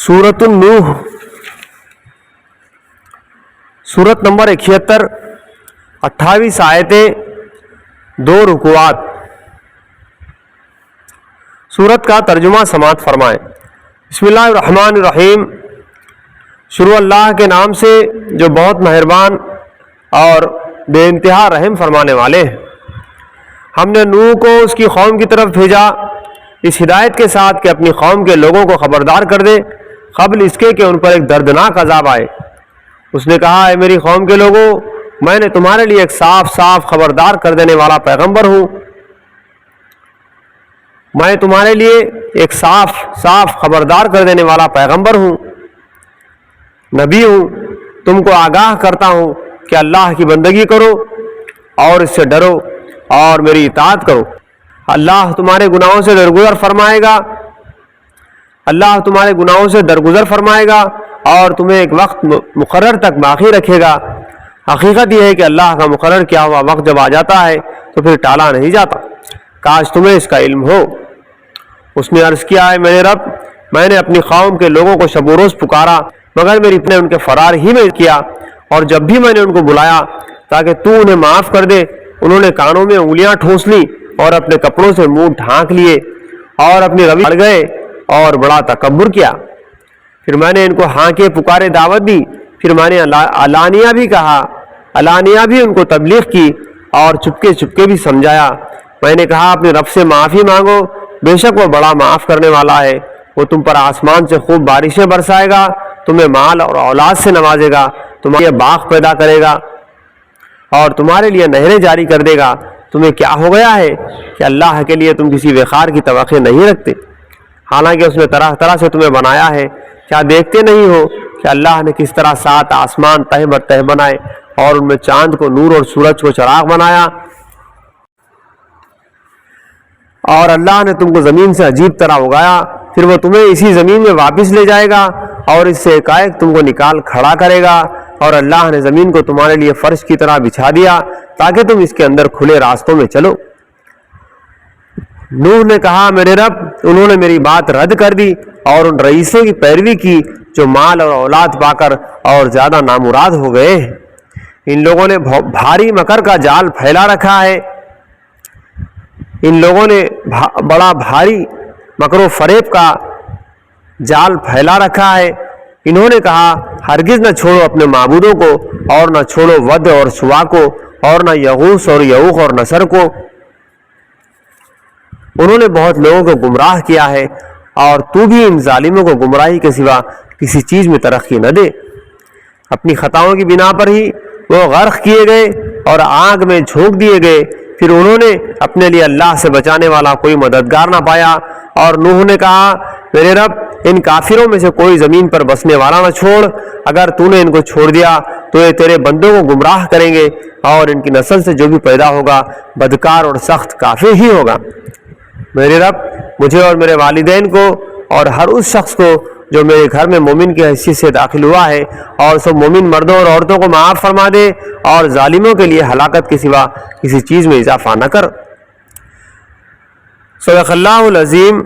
سورۃ النوح، سورت نمبر 71، 28 آیتیں، 2 رکوعات۔ سورت کا ترجمہ سماعت فرمائیں۔ بسم اللہ الرحمن الرحیم، شروع اللہ کے نام سے جو بہت مہربان اور بے انتہا رحم فرمانے والے ہیں۔ ہم نے نوح کو اس کی قوم کی طرف بھیجا اس ہدایت کے ساتھ کہ اپنی قوم کے لوگوں کو خبردار کر دے قبل اس کے کہ ان پر ایک دردناک عذاب آئے۔ اس نے کہا، اے میری قوم کے لوگوں، میں نے تمہارے لیے ایک صاف خبردار کر دینے والا پیغمبر ہوں۔ میں تمہارے لیے ایک صاف خبردار کر دینے والا پیغمبر ہوں، نبی ہوں۔ تم کو آگاہ کرتا ہوں کہ اللہ کی بندگی کرو اور اس سے ڈرو اور میری اطاعت کرو۔ اللہ تمہارے گناہوں سے درگزر فرمائے گا، اللہ تمہارے گناہوں سے درگزر فرمائے گا اور تمہیں ایک وقت مقرر تک باقی رکھے گا۔ حقیقت یہ ہے کہ اللہ کا مقرر کیا ہوا وقت جب آ جاتا ہے تو پھر ٹالا نہیں جاتا۔ کاش تمہیں اس کا علم ہو۔ اس نے عرض کیا، ہے میرے رب، میں نے اپنی قوم کے لوگوں کو شب و روز پکارا مگر میری نے ان کے فرار ہی میں کیا، اور جب بھی میں نے ان کو بلایا تاکہ تو انہیں معاف کر دے، انہوں نے کانوں میں انگلیاں ٹھونس لی اور اپنے کپڑوں سے منہ ڈھانک لیے اور اپنی روی بڑھ گئے اور بڑا تکبر کیا۔ پھر میں نے ان کو ہانکے پکارے دعوت دی، پھر میں نے علانیہ بھی کہا، علانیہ بھی ان کو تبلیغ کی اور چپکے بھی سمجھایا۔ میں نے کہا، اپنے رب سے معافی مانگو، بے شک وہ بڑا معاف کرنے والا ہے۔ وہ تم پر آسمان سے خوب بارشیں برسائے گا، تمہیں مال اور اولاد سے نوازے گا، تمہارے باغ پیدا کرے گا اور تمہارے لیے نہریں جاری کر دے گا۔ تمہیں کیا ہو گیا ہے کہ اللہ کے لیے تم کسی وقار کی توقع نہیں رکھتے، حالانکہ اس نے طرح طرح سے تمہیں بنایا ہے؟ کیا دیکھتے نہیں ہو کہ اللہ نے کس طرح 7 آسمان تہ بر تہ بنائے اور ان میں چاند کو نور اور سورج کو چراغ بنایا؟ اور اللہ نے تم کو زمین سے عجیب طرح اگایا، پھر وہ تمہیں اسی زمین میں واپس لے جائے گا اور اس سے ایک تم کو نکال کھڑا کرے گا۔ اور اللہ نے زمین کو تمہارے لیے فرش کی طرح بچھا دیا تاکہ تم اس کے اندر کھلے راستوں میں چلو۔ نوح نے کہا، میرے رب، انہوں نے میری بات رد کر دی اور ان رئیسوں کی پیروی کی جو مال اور اولاد پا کر اور زیادہ نامراد ہو گئے ہیں۔ ان لوگوں نے بھاری مکر کا جال پھیلا رکھا ہے، ان لوگوں نے بڑا بھاری مکر و فریب کا جال پھیلا رکھا ہے۔ انہوں نے کہا، ہرگز نہ چھوڑو اپنے معبودوں کو، اور نہ چھوڑو ود اور سوا کو، اور نہ یغوث اور یعوق اور نصر کو۔ انہوں نے بہت لوگوں کو گمراہ کیا ہے، اور تو بھی ان ظالموں کو گمراہی کے سوا کسی چیز میں ترقی نہ دے۔ اپنی خطاؤں کی بنا پر ہی وہ غرق کیے گئے اور آگ میں جھونک دیے گئے۔ پھر انہوں نے اپنے لیے اللہ سے بچانے والا کوئی مددگار نہ پایا۔ اور نوح نے کہا، میرے رب، ان کافروں میں سے کوئی زمین پر بسنے والا نہ چھوڑ، اگر تو نے ان کو چھوڑ دیا تو یہ تیرے بندوں کو گمراہ کریں گے، اور ان کی نسل سے جو بھی پیدا ہوگا بدکار اور سخت کافر ہی ہوگا۔ میرے رب، مجھے اور میرے والدین کو اور ہر اس شخص کو جو میرے گھر میں مومن کی حیثیت سے داخل ہوا ہے، اور سب مومن مردوں اور عورتوں کو معاف فرما دے، اور ظالموں کے لیے ہلاکت کے سوا کسی چیز میں اضافہ نہ کر۔ صدق اللہ العظیم۔